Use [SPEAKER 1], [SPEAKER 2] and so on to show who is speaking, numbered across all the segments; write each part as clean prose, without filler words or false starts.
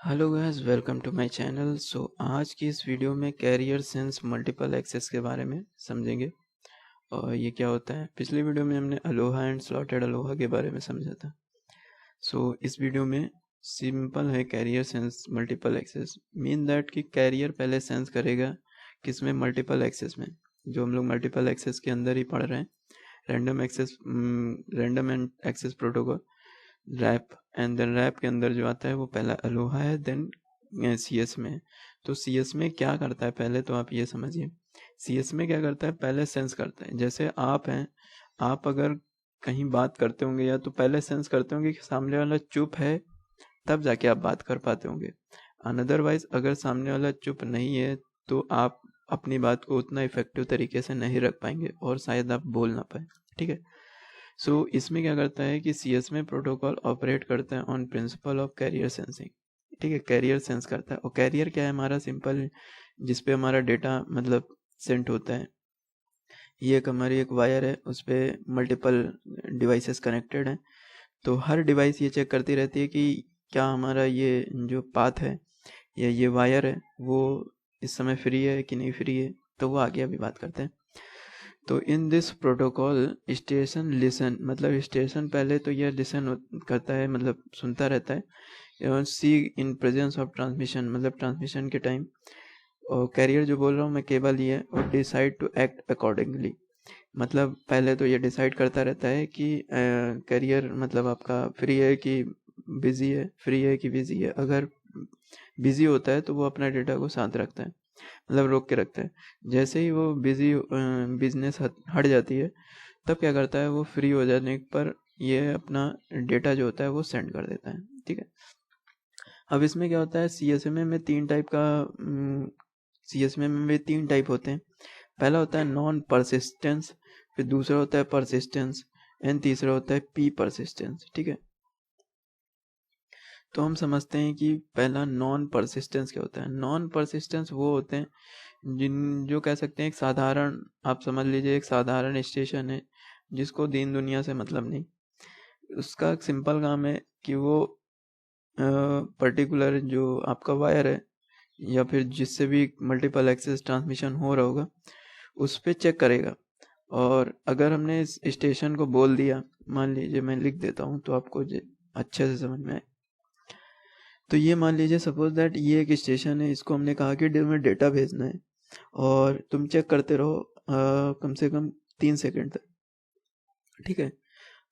[SPEAKER 1] Hello guys, welcome to my channel. आज की इस वीडियो में कैरियर सेंस मल्टीपल एक्सेस के बारे में समझेंगे और ये क्या होता है। पिछली वीडियो में हमने अलोहा एंड स्लॉटेड अलोहा के बारे में समझा था। इस वीडियो में सिंपल है carrier sense multiple access mean that कि कैरियर पहले सेंस करेगा किसमें, मल्टीपल एक्सेस में, जो हम लोग मल्टीपल एक्सेस के अंदर ही पढ़ रहे हैं। Random and access protocol rap, and then rap के अंदर जो आता है वो पहला अलोहा है, देन सी एस में। तो सी एस में क्या करता है, पहले तो आप ये समझिए। सी एस में क्या करता है, पहले सेंस करता है। जैसे आप हैं, आप अगर कहीं बात करते होंगे या तो पहले सेंस करते होंगे कि सामने वाला चुप है, तब जाके आप बात कर पाते होंगे। अनदरवाइज अगर सामने वाला चुप नहीं है तो आप अपनी बात को उतना इफेक्टिव तरीके से नहीं रख पाएंगे और शायद आप बोल ना पाए। ठीक है। इसमें क्या करता है कि सी एस में प्रोटोकॉल ऑपरेट करता है on principle of carrier sensing. ठीक है, कैरियर सेंस करता है। और कैरियर क्या है हमारा, सिंपल, जिसपे हमारा डेटा मतलब सेंड होता है। ये एक हमारी एक वायर है, उस पर मल्टीपल डिवाइसेस कनेक्टेड हैं। तो हर डिवाइस ये चेक करती रहती है कि क्या हमारा ये जो पाथ है या ये वायर है वो इस समय फ्री है कि नहीं फ्री है। तो वो आगे अभी बात करते हैं। तो in this protocol station listen, मतलब स्टेशन पहले तो यह लिसन करता है, मतलब सुनता रहता है। सी इन प्रेजेंस ऑफ ट्रांसमिशन, मतलब ट्रांसमिशन के टाइम। और कैरियर जो बोल रहा हूँ मैं केवल ये है, और डिसाइड टू एक्ट अकॉर्डिंगली। मतलब पहले तो ये डिसाइड करता रहता है कि कैरियर मतलब आपका फ्री है कि बिजी है, फ्री है कि बिजी है। अगर बिजी होता है तो वो अपना डेटा को साथ रखता है, मतलब रोक के रखता है। जैसे ही वो बिजनेस हट जाती है, तब क्या करता है, वो फ्री हो जाने पर ये अपना डेटा जो होता है वो सेंड कर देता है। ठीक है। अब इसमें क्या होता है, सीएसएमए में तीन टाइप होते हैं। पहला होता है नॉन परसिस्टेंस, फिर दूसरा होता है परसिस्टेंस, एंड तीसरा होता है पी परसिस्टेंस। ठीक है। तो हम समझते हैं कि पहला नॉन परसिस्टेंस क्या होता है। नॉन परसिस्टेंस वो होते हैं जो कह सकते हैं एक साधारण, आप समझ लीजिए एक साधारण स्टेशन है जिसको दीन दुनिया से मतलब नहीं। उसका एक सिंपल काम है कि वो पर्टिकुलर जो आपका वायर है या फिर जिससे भी मल्टीपल एक्सेस ट्रांसमिशन हो रहा होगा उस पर चेक करेगा। और अगर हमने इस स्टेशन को बोल दिया, मान लीजिए मैं लिख देता हूँ तो आपको अच्छे से समझ में आए। तो ये मान लीजिए सपोज दैट ये एक स्टेशन है, इसको हमने कहा कि तुम्हें डेटा भेजना है और तुम चेक करते रहो कम से कम 3 सेकंड तक। ठीक है,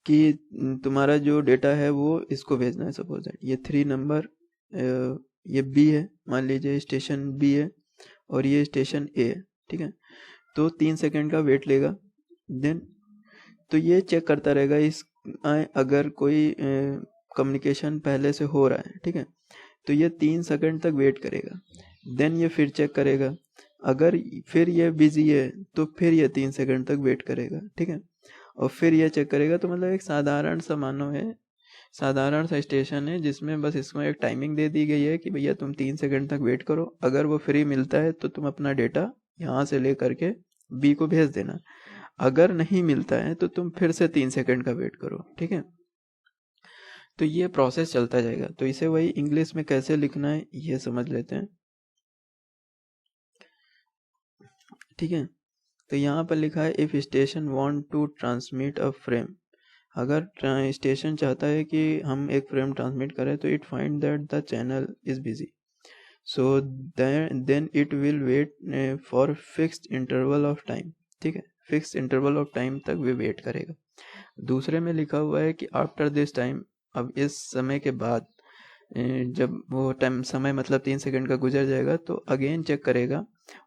[SPEAKER 1] कि तुम्हारा जो डेटा है वो इसको भेजना है। सपोज दैट ये 3 नंबर, ये बी है, मान लीजिए स्टेशन बी है और ये स्टेशन ए है। ठीक है। तो 3 सेकंड का वेट लेगा। देन तो ये चेक करता रहेगा इस अगर कोई कम्युनिकेशन पहले से हो रहा है। ठीक है। तो ये 3 सेकंड तक वेट करेगा। देन ये फिर चेक करेगा, अगर फिर ये बिजी है तो फिर ये 3 सेकंड तक वेट करेगा। ठीक है। और फिर ये चेक करेगा। तो मतलब एक साधारण सा मानो है, साधारण सा स्टेशन है जिसमें बस इसमें एक टाइमिंग दे दी गई है कि भैया तुम 3 सेकंड तक वेट करो, अगर वो फ्री मिलता है तो तुम अपना डेटा यहाँ से ले करके बी को भेज देना, अगर नहीं मिलता है तो तुम फिर से 3 सेकंड का वेट करो। ठीक है। तो ये प्रोसेस चलता जाएगा। तो इसे वही इंग्लिश में कैसे लिखना है ये समझ लेते हैं। ठीक है। तो यहाँ पर लिखा है if station want to transmit a frame. अगर स्टेशन चाहता है कि हम एक फ्रेम ट्रांसमिट करें तो it find that the channel is busy, so then it will wait for fixed interval of time. ठीक है, फिक्स्ड इंटरवल ऑफ टाइम तक वे वेट करेगा। दूसरे में लिखा हुआ है कि आफ्टर दिस टाइम, अब इस समय के बाद जब वो टाइम समय मतलब 3 सेकंड का गुजर जाएगा तो अगेन चेक करेगा,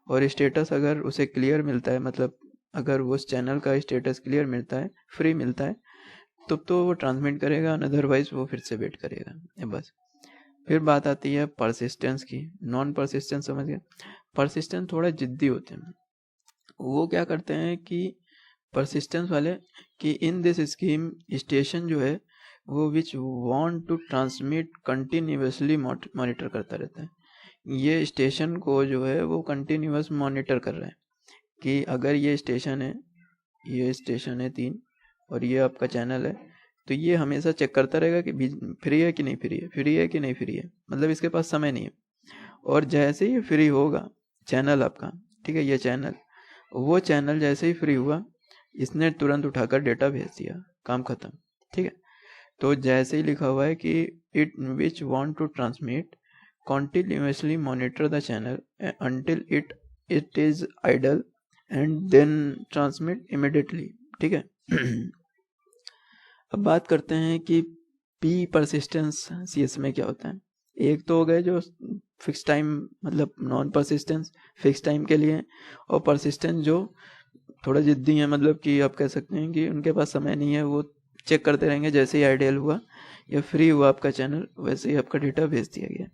[SPEAKER 1] और स्टेटस अगर उसे क्लियर मिलता है, मतलब अगर उस चैनल का स्टेटस क्लियर मिलता है, फ्री मिलता है, तब तो वो ट्रांसमिट करेगा, अदरवाइज वो फिर से वेट करेगा। ये बस। फिर बात आती है परसिस्टेंस की। नॉन परसिस्टेंस समझ गए। परसिस्टेंस थोड़ा जिद्दी होते हैं। वो क्या करते हैं कि परसिस्टेंस वाले, कि इन दिस स्कीम स्टेशन जो है वो which want to transmit continuously monitor करता रहता है। ये स्टेशन को जो है वो कंटिन्यूस मॉनिटर कर रहा है कि अगर ये स्टेशन है 3 और ये आपका चैनल है, तो ये हमेशा चेक करता रहेगा कि फ्री है कि नहीं फ्री है, फ्री है कि नहीं फ्री है, मतलब इसके पास समय नहीं है। और जैसे ही फ्री होगा चैनल आपका, ठीक है, ये चैनल, वो चैनल जैसे ही फ्री हुआ इसने तुरंत उठाकर डेटा भेज दिया, काम खत्म, ठीक है। तो जैसे ही लिखा हुआ है कि it which want to transmit continuously monitor the channel until it is idle and then transmit immediately, ठीक है। अब बात करते हैं कि P persistence CS में क्या होता है। एक तो हो गए जो फिक्स टाइम, मतलब नॉन परसिस्टेंस फिक्स टाइम के लिए, और परसिस्टेंस जो थोड़ा जिद्दी है, मतलब कि आप कह सकते हैं कि उनके पास समय नहीं है, वो चेक करते रहेंगे, जैसे ही आइडियल हुआ या फ्री हुआ आपका चैनल वैसे ही आपका डेटा भेज दिया गया।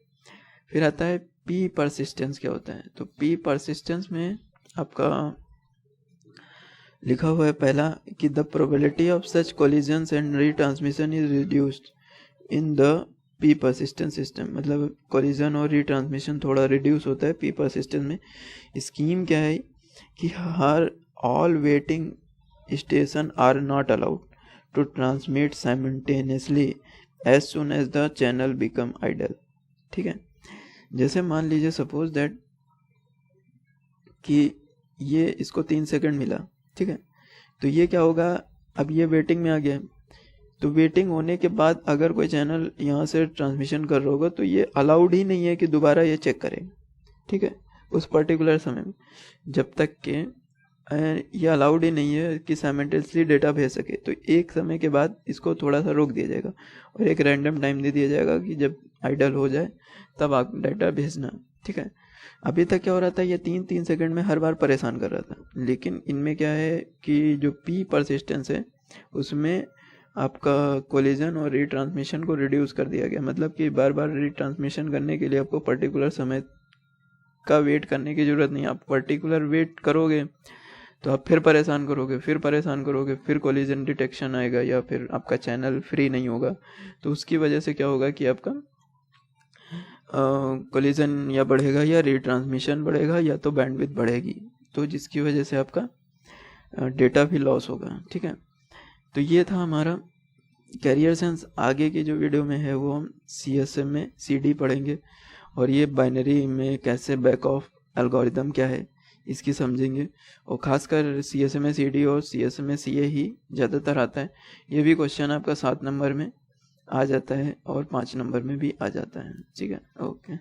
[SPEAKER 1] फिर आता है पी परसिस्टेंस क्या होता है। तो पी परसिस्टेंस में आपका लिखा हुआ है पहला कि the probability of such collisions and retransmission is reduced in the P persistence system, मतलब कोलिजन और रीट्रांसमिशन थोड़ा रिड्यूस होता है पी परसिस्टेंस में। स्कीम क्या है कि हर all waiting station are not allowed to transmit simultaneously as soon as the channel become idle, ठीक है। जैसे मान लीजिए सपोज दैट कि ये इसको 3 सेकंड मिला, ठीक है, तो ये क्या होगा, अब ये वेटिंग में आ गया। तो वेटिंग होने के बाद अगर कोई चैनल यहाँ से ट्रांसमिशन कर रहा होगा तो ये अलाउड ही नहीं है कि दोबारा ये चेक करें, ठीक है, उस पर्टिकुलर समय में, जब तक कि ये अलाउड ही नहीं है कि साइमल्टेनियसली डेटा भेज सके। तो एक समय के बाद इसको थोड़ा सा रोक दिया जाएगा और एक रैंडम टाइम दे दिया जाएगा कि जब आइडल हो जाए तब आप डाटा भेजना, ठीक है। अभी तक क्या हो रहा था, ये 3 सेकंड में हर बार परेशान कर रहा था, लेकिन इनमें क्या है कि जो पी परसिस्टेंस है उसमें आपका कोलिजन और रीट्रांसमिशन को रिड्यूस कर दिया गया, मतलब कि बार बार रीट्रांसमिशन करने के लिए आपको पर्टिकुलर समय का वेट करने की ज़रूरत नहीं। आप पर्टिकुलर वेट करोगे तो आप फिर परेशान करोगे, फिर कोलिजन डिटेक्शन आएगा या फिर आपका चैनल फ्री नहीं होगा। तो उसकी वजह से क्या होगा कि आपका कोलिजन या बढ़ेगा या रीट्रांसमिशन बढ़ेगा या तो बैंडविड्थ बढ़ेगी, तो जिसकी वजह से आपका डेटा भी लॉस होगा, ठीक है। तो ये था हमारा कैरियर सेंस। आगे की जो वीडियो में है वो हम CSM में CD पढ़ेंगे और ये बाइनरी में कैसे बैक ऑफ एल्गोरिदम क्या है इसकी समझेंगे, और ख़ासकर CSM में CD और CSM में CA ही ज़्यादातर आता है। ये भी क्वेश्चन आपका 7 नंबर में आ जाता है और 5 नंबर में भी आ जाता है, ठीक है। ओके।